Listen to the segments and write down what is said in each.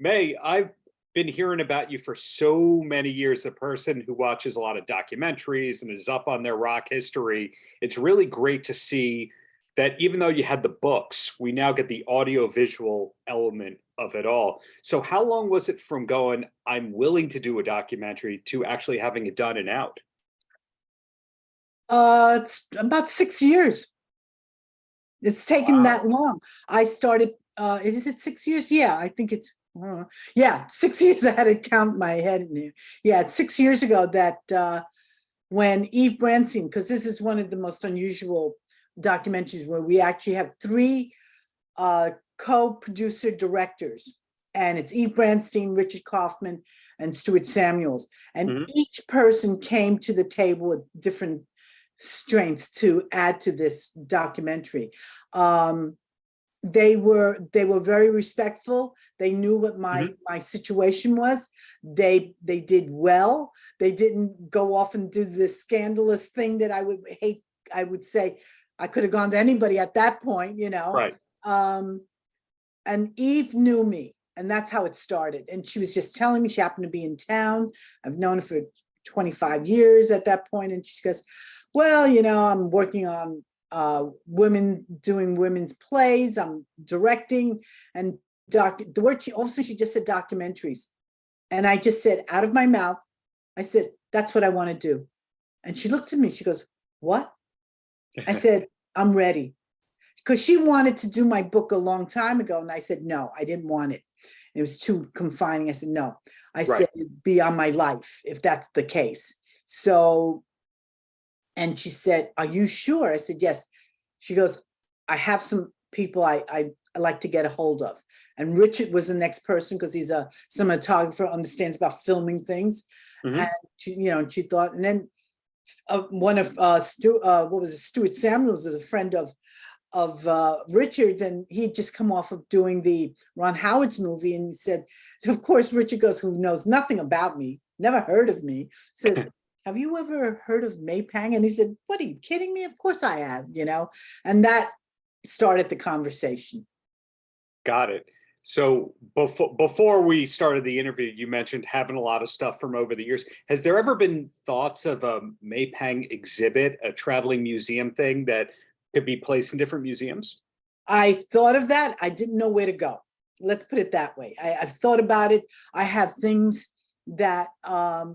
May, I've been hearing about you for so many years, a person who watches a lot of documentaries and is up on their rock history. It's really great to see that even though you had the books, we now get the audio visual element of it all. So how long was it from going, I'm willing to do a documentary, to actually having it done and out? It's about 6 years. It's taken Wow. that long. I started, is it 6 years? Yeah, I think it's, yeah, 6 years. I had to count my head in there. Yeah, it's 6 years ago that when Eve Branstein, because this is one of the most unusual documentaries where we actually have three co-producer directors, and it's Eve Branstein, Richard Kaufman, and Stuart Samuels. And each person came to the table with different strengths to add to this documentary. They were very respectful. They knew what my situation was. They did well. They didn't go off and do this scandalous thing that I would hate. I would say I could have gone to anybody at that point, you know. Right. And Eve knew me, and that's how it started. And she was just telling me, she happened to be in town. I've known her for 25 years at that point, and she goes, well, you know, I'm working on doing women's plays, I'm directing, and the word all of a sudden she just said documentaries. And I just said out of my mouth, I said, that's what I want to do. And she looked at me, she goes, what? I said, I'm ready. Because she wanted to do my book a long time ago. And I said, no, I didn't want it. It was too confining. I said, no. I said, it'd be on my life if that's the case. So, and she said, are you sure? I said, yes. She goes, I have some people I like to get a hold of. And Richard was the next person, because he's a cinematographer, understands about filming things. And she, you know, she thought, and then one of Stuart Samuels is a friend of Richard's, and he'd just come off of doing the Ron Howard's movie, and he said, of course, Richard goes, who knows nothing about me, never heard of me, says, have you ever heard of Maypang? And he said, what, are you kidding me? Of course I have, you know. And that started the conversation. Got it. So before we started the interview, you mentioned having a lot of stuff from over the years. Has there ever been thoughts of a Maypang exhibit, a traveling museum thing that could be placed in different museums? I thought of that. I didn't know where to go. Let's put it that way. I've thought about it. I have things that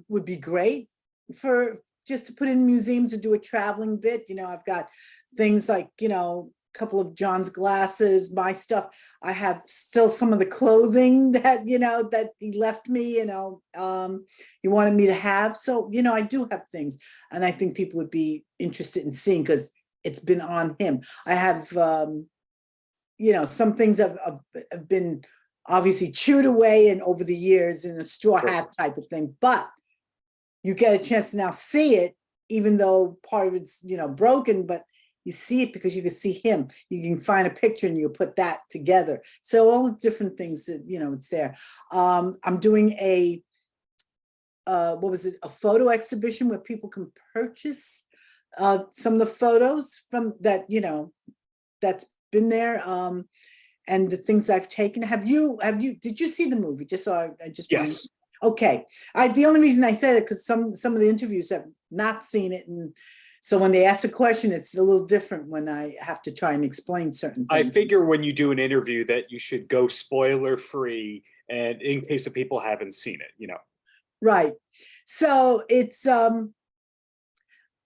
would be great for just to put in museums to do a traveling bit. You know, I've got things like, you know, a couple of John's glasses, my stuff. I have still some of the clothing that, you know, that he left me, you know, he wanted me to have. So, you know, I do have things, and I think people would be interested in seeing, because it's been on him. I have, you know, some things have been obviously chewed away and over the years in a straw hat type of thing, but you get a chance to now see it, even though part of it's, you know, broken, but you see it because you can see him. You can find a picture and you put that together. So all the different things that, you know, it's there. I'm doing a, what was it? A photo exhibition where people can purchase some of the photos from that, you know, that's been there. And the things I've taken. Did you see the movie? Just so I just Yes. Okay. The only reason I said it, because some of the interviews have not seen it, and so when they ask a question, it's a little different when I have to try and explain certain things. I figure when you do an interview that you should go spoiler free, and in case of people haven't seen it, you know. Right. So it's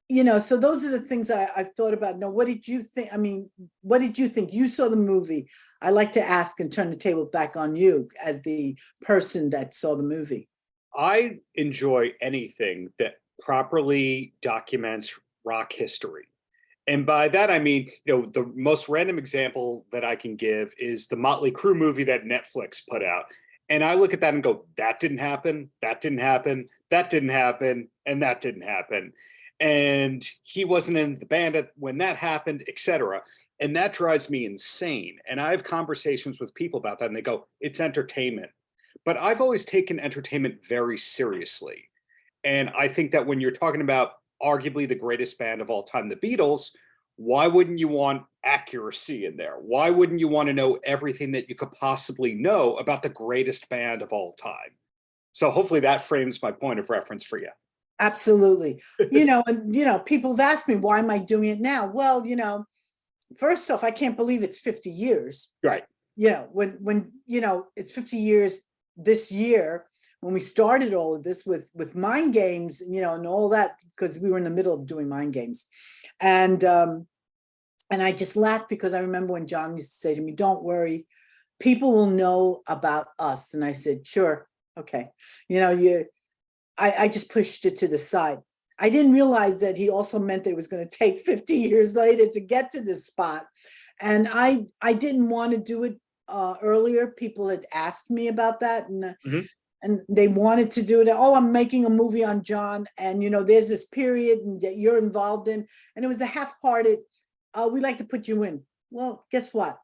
you know, so those are the things I've thought about. Now, what did you think? I mean, what did you think? You saw the movie. I like to ask and turn the table back on you as the person that saw the movie. I enjoy anything that properly documents rock history. And by that, I mean, you know, the most random example that I can give is the Motley Crue movie that Netflix put out. And I look at that and go, that didn't happen, that didn't happen, that didn't happen, and that didn't happen. And he wasn't in the band when that happened, etc. And that drives me insane. And I have conversations with people about that, and they go, it's entertainment. But I've always taken entertainment very seriously. And I think that when you're talking about arguably the greatest band of all time, the Beatles, why wouldn't you want accuracy in there? Why wouldn't you want to know everything that you could possibly know about the greatest band of all time? So hopefully that frames my point of reference for you. Absolutely. And people have asked me, why am I doing it now? Well, first off, I can't believe it's 50 years. Right. When it's 50 years this year, when we started all of this with mind games, and all that, because we were in the middle of doing mind games. And I just laughed because I remember when John used to say to me, don't worry, people will know about us. And I said, sure. Okay. I just pushed it to the side. I didn't realize that he also meant that it was going to take 50 years later to get to this spot. And I didn't want to do it earlier. People had asked me about that, and they wanted to do it. Oh, I'm making a movie on John, and there's this period that you're involved in. And it was a half-hearted, we'd like to put you in. Well, guess what?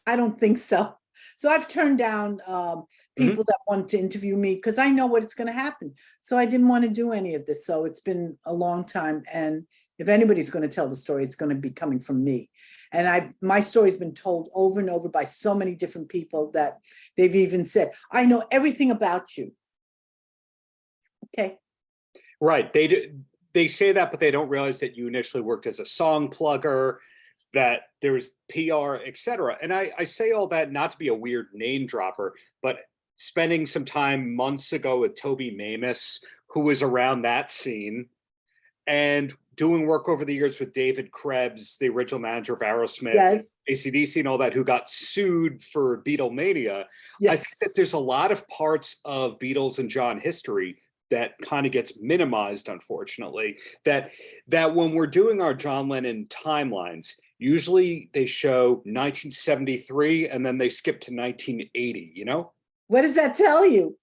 I don't think so. So I've turned down people that want to interview me because I know what it's going to happen. So I didn't want to do any of this. So it's been a long time. And if anybody's going to tell the story, it's going to be coming from me. And my story's been told over and over by so many different people that they've even said, I know everything about you. Okay. Right. They say that, but they don't realize that you initially worked as a song plugger, that there's PR, etc. And I say all that not to be a weird name dropper, but spending some time months ago with Toby Mamis, who was around that scene, and doing work over the years with David Krebs, the original manager of Aerosmith, Yes. AC/DC, and all that, who got sued for Beatlemania. Yes. I think that there's a lot of parts of Beatles and John history that kind of gets minimized, unfortunately, that when we're doing our John Lennon timelines, usually they show 1973 and then they skip to 1980, What does that tell you?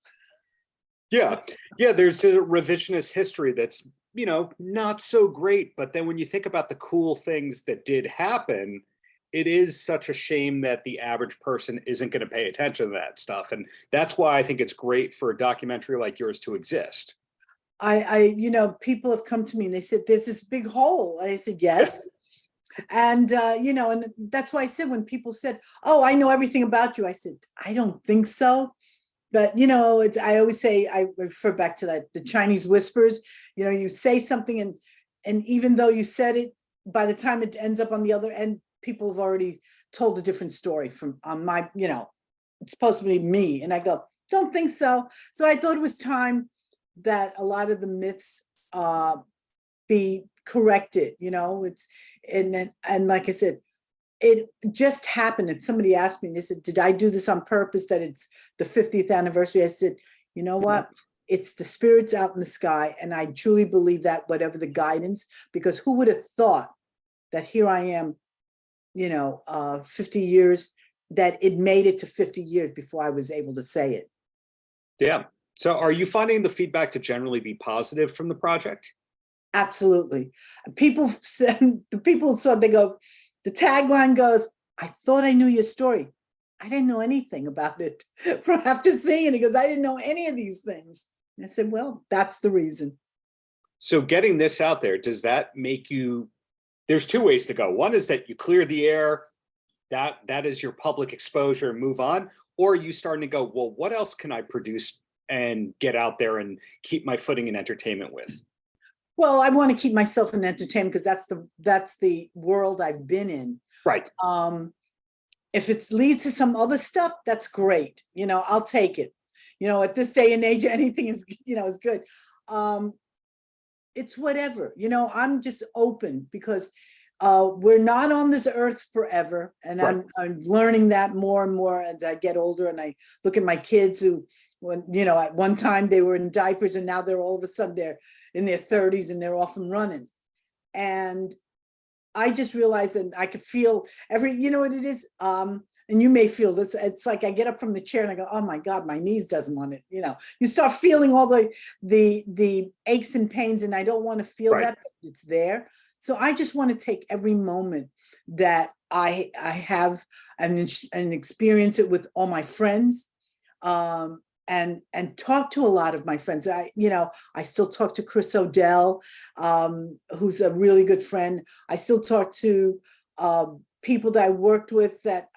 Yeah, there's a revisionist history that's, not so great. But then when you think about the cool things that did happen, it is such a shame that the average person isn't going to pay attention to that stuff. And that's why I think it's great for a documentary like yours to exist. People have come to me and they said, there's this big hole. And I said, yes. And, and that's why I said, when people said, oh, I know everything about you, I said, I don't think so. But, I always say, I refer back to that, the Chinese whispers, you say something and even though you said it, by the time it ends up on the other end, people have already told a different story from on my, it's supposed to be me. And I go, don't think so. So I thought it was time that a lot of the myths be corrected, it's, and like I said, it just happened. If somebody asked me, they said, did I do this on purpose, that it's the 50th anniversary? I said, you know what? It's the spirits out in the sky. And I truly believe that, whatever the guidance, because who would have thought that here I am, 50 years, that it made it to 50 years before I was able to say it. Yeah. So are you finding the feedback to generally be positive from the project? Absolutely. People said, they go, the tagline goes, I thought I knew your story. I didn't know anything about it from after seeing it. He goes, I didn't know any of these things. And I said, well, that's the reason. So getting this out there, does that make you, there's two ways to go. One is that you clear the air, that is your public exposure and move on, or are you starting to go, well, what else can I produce and get out there and keep my footing in entertainment with? Well, I want to keep myself in entertainment because that's the world I've been in. Right. If it leads to some other stuff, that's great. I'll take it. At this day and age, anything is, is good. It's whatever, I'm just open because we're not on this earth forever. And right. I'm learning that more and more as I get older, and I look at my kids who, at one time they were in diapers and now they're all of a sudden they're in their 30s and they're off and running. And I just realized, and I could feel what it is. And you may feel this, it's like I get up from the chair and I go, oh my God, my knees doesn't want it. You start feeling all the aches and pains, and I don't want to feel right. that, but it's there. So I just want to take every moment that I have and experience it with all my friends. and talk to a lot of my friends. I still talk to Chris O'Dell, who's a really good friend. I still talk to people that I worked with, that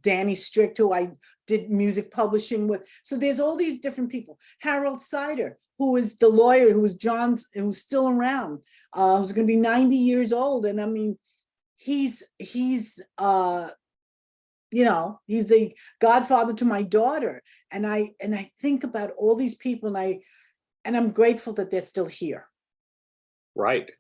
Danny Strict, who I did music publishing with. So there's all these different people. Harold Sider, who is the lawyer, who's still around, who's going to be 90 years old. And I mean, he's a godfather to my daughter. And I think about all these people, and I'm grateful that they're still here. Right.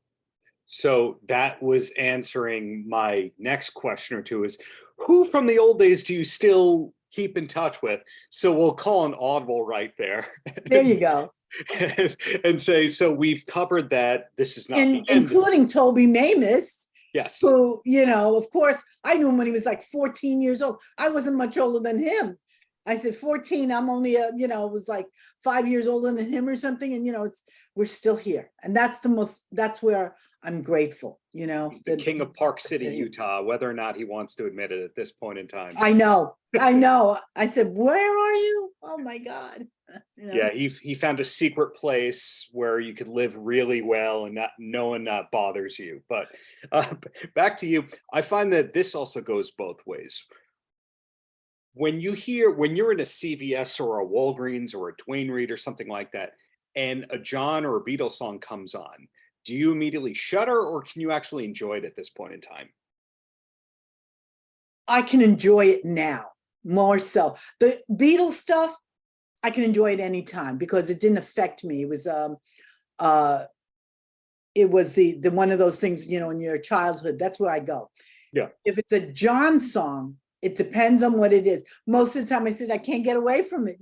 So that was answering my next question or two, is who from the old days do you still keep in touch with? So we'll call an audible right there. There you go. And say, so we've covered that. This is not the end. Including Toby Mamis. Yes. Who, of course, I knew him when he was like 14 years old. I wasn't much older than him. I said 14, I'm only was like 5 years older than him or something. And we're still here. And that's where I'm grateful, the king of Park City, Utah, whether or not he wants to admit it at this point in time. I know. I said, where are you? Oh my God. Yeah, he found a secret place where you could live really well and no one bothers you. But back to you. I find that this also goes both ways. When you're in a CVS or a Walgreens or a Duane Reade or something like that, and a John or a Beatles song comes on, do you immediately shudder, or can you actually enjoy it at this point in time? I can enjoy it now more so. The Beatles stuff, I can enjoy it anytime because it didn't affect me. It was the one of those things, in your childhood, that's where I go. Yeah. If it's a John song, it depends on what it is. Most of the time I said, I can't get away from it,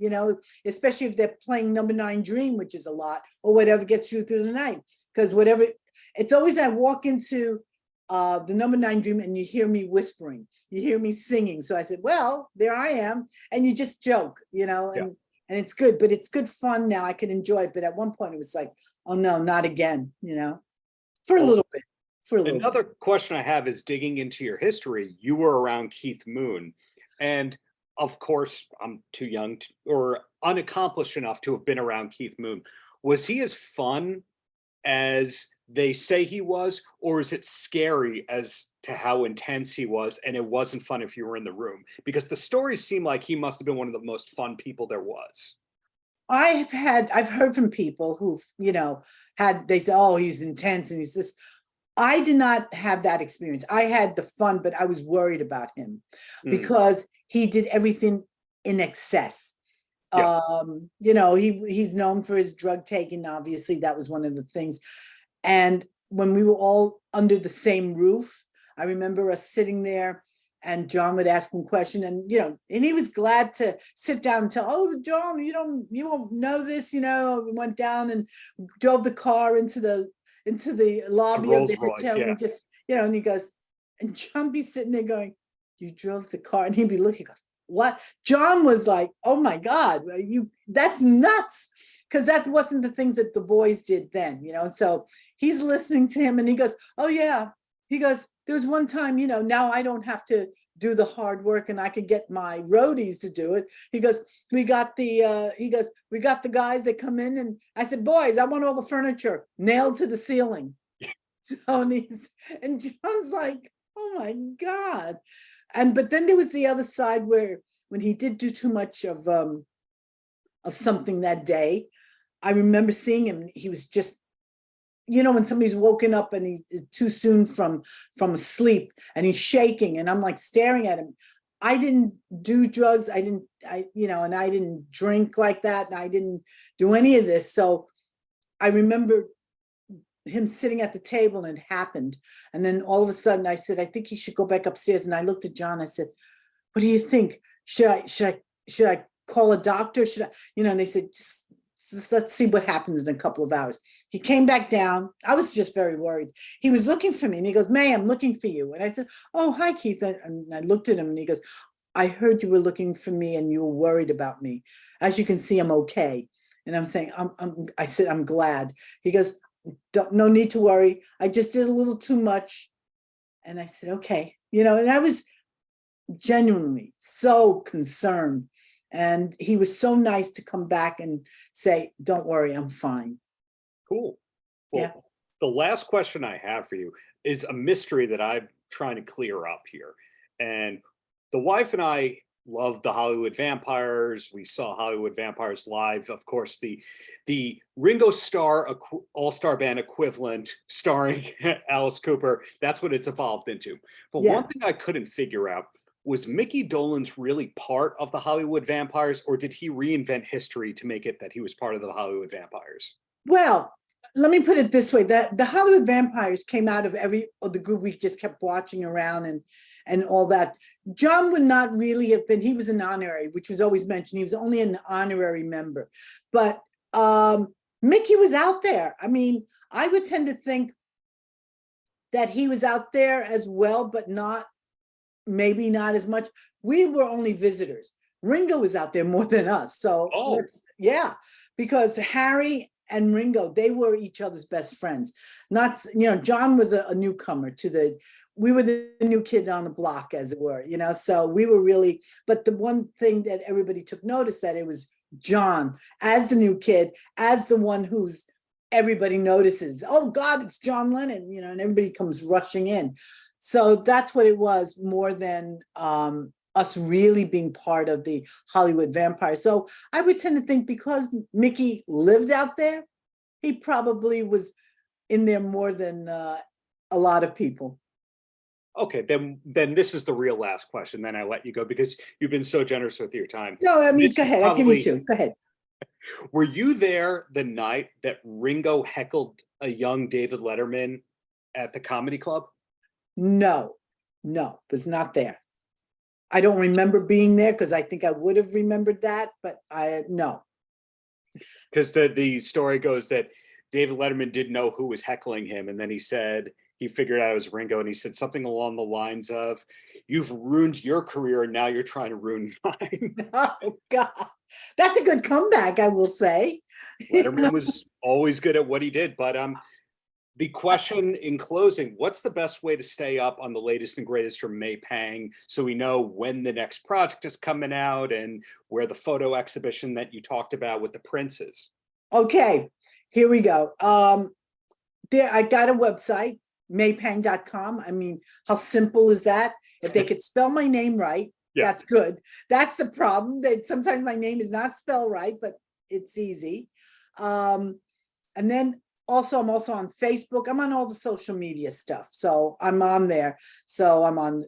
especially if they're playing Number 9 Dream, which is a lot, or whatever gets you through the night. Because it's always, I walk into the Number 9 Dream and you hear me whispering, you hear me singing. So I said, well, there I am. And you just joke, and it's good, but it's good fun now. I can enjoy it. But at one point it was like, oh no, not again, for a little bit. Another question I have is digging into your history. You were around Keith Moon, and of course, I'm too young or unaccomplished enough to have been around Keith Moon. Was he as fun as they say he was, or is it scary as to how intense he was and it wasn't fun if you were in the room? Because the stories seem like he must have been one of the most fun people there was. I've heard from people who've, they say, oh, he's intense and he's this. I did not have that experience. I had the fun, but I was worried about him because he did everything in excess. Yeah. He's known for his drug taking. Obviously, that was one of the things. And when we were all under the same roof, I remember us sitting there and John would ask him a question and, and he was glad to sit down and tell, oh, John, you won't know this, we went down and drove the car into the lobby of the hotel. Yeah. And just, and he goes, and John be sitting there going, you drove the car? And he'd be looking, he goes, what? John was like, oh my God, that's nuts. Because that wasn't the things that the boys did then, and so he's listening to him and he goes, oh yeah. He goes, there was one time, now I don't have to do the hard work and I could get my roadies to do it. He goes, we got the guys that come in, and I said, boys, I want all the furniture nailed to the ceiling. So and John's like, oh my God. But then there was the other side where when he did do too much of something that day, I remember seeing him, he was just, when somebody's woken up and he's too soon from sleep and he's shaking and I'm like staring at him. I didn't do drugs. And I didn't drink like that. And I didn't do any of this. So I remember him sitting at the table and it happened. And then all of a sudden I said, I think he should go back upstairs. And I looked at John, I said, what do you think? Should I call a doctor? Should I, and they said, just let's see what happens in a couple of hours. He came back down. I was just very worried. He was looking for me and he goes, May, I'm looking for you. And I said, oh, hi, Keith. And I looked at him and he goes, I heard you were looking for me and you were worried about me. As you can see, I'm okay. And I'm saying, I said, I'm glad. He goes, no need to worry. I just did a little too much. And I said, okay. And I was genuinely so concerned. And he was so nice to come back and say, don't worry, I'm fine. Cool. Well, Yeah. the last question I have for you is a mystery that I'm trying to clear up here. And the wife and I love the Hollywood Vampires. We saw Hollywood Vampires live. Of course, the Ringo Starr all-star band equivalent starring Alice Cooper. That's what it's evolved into. But Yeah. one thing I couldn't figure out, was Mickey Dolenz really part of the Hollywood Vampires, or did he reinvent history to make it that he was part of the Hollywood Vampires? Well, let me put it this way, that the Hollywood Vampires came out of the group we just kept watching around and all that. John would not really have been, he was an honorary, which was always mentioned. He was only an honorary member. But Mickey was out there. I mean, I would tend to think that he was out there as well, but maybe not as much. We were only visitors. Ringo was out there more than us. So yeah, because Harry and Ringo, they were each other's best friends. Not, John was a newcomer we were the new kid on the block, as it were, so we were really, but the one thing that everybody took notice that it was John as the new kid, as the one who's everybody notices, oh God, it's John Lennon, and everybody comes rushing in. So that's what it was, more than us really being part of the Hollywood Vampires. So I would tend to think because Mickey lived out there, he probably was in there more than a lot of people. Okay, then this is the real last question. Then I let you go because you've been so generous with your time. No, I mean, go ahead. I'll give you two. Go ahead. Were you there the night that Ringo heckled a young David Letterman at the comedy club? No, was not there. I don't remember being there because I think I would have remembered that, but no. Because the story goes that David Letterman didn't know who was heckling him, and then he figured out it was Ringo, and he said something along the lines of, "You've ruined your career, and now you're trying to ruin mine." Oh God, that's a good comeback, I will say. Letterman was always good at what he did, but the question in closing, what's the best way to stay up on the latest and greatest from May Pang so we know when the next project is coming out and where the photo exhibition that you talked about with the prince is? Okay, here we go. I got a website, maypang.com. I mean, how simple is that? If they could spell my name right, that's good. That's the problem, that sometimes my name is not spelled right, but it's easy. And then I'm also on Facebook. I'm on all the social media stuff. So I'm on there. So I'm on,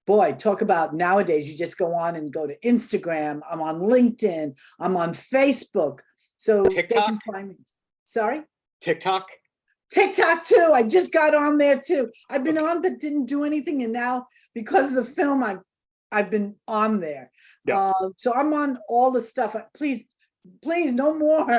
boy, talk about nowadays, you just go on and go to Instagram. I'm on LinkedIn. I'm on Facebook. So TikTok? They can find me. Sorry? TikTok too. I just got on there too. I've been on, but didn't do anything. And now because of the film, I've been on there. So I'm on all the stuff. Please, no more.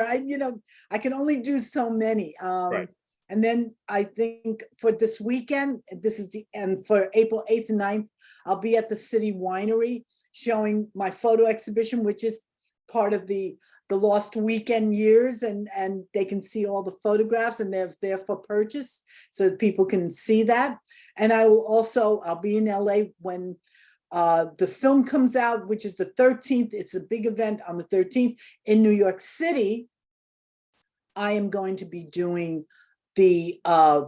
I can only do so many. Right. And then I think for this weekend, this is the end, for April 8th and 9th, I'll be at the City Winery showing my photo exhibition, which is part of the Lost Weekend years, and they can see all the photographs, and they're there for purchase so that people can see that. And I'll be in LA when the film comes out, which is the 13th. It's a big event on the 13th in New York City. I am going to be doing the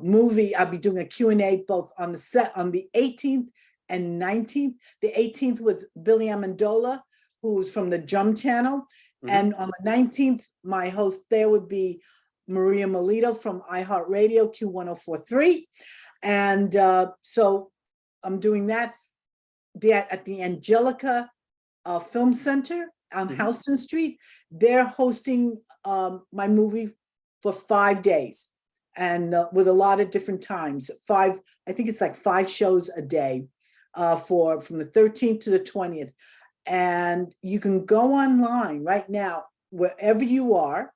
movie. I'll be doing a Q&A both on the set on the 18th and 19th. The 18th with Billy Amendola, who's from the Jump Channel. Mm-hmm. And on the 19th, my host there would be Maria Melito from iHeartRadio Q1043. And so I'm doing that at the Angelica Film Center on Houston Street. They're hosting my movie for 5 days, and with a lot of different times. I think it's like 5 shows a day from the 13th to the 20th. And you can go online right now, wherever you are,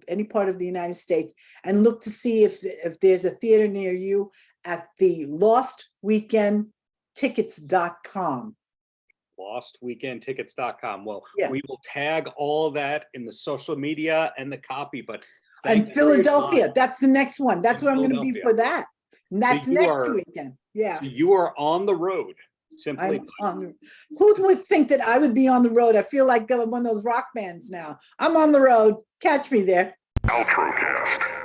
any part of the United States, and look to see if there's a theater near you at the lostweekendtickets.com. lostweekendtickets.com. Well, we will tag all that in the social media and the copy, but and Philadelphia, that's the next one. That's where I'm going to be for that. And that's next weekend. Yeah. So you are on the road. Simply, Who would think that I would be on the road? I feel like one of those rock bands now. I'm on the road. Catch me there. Paltrocast.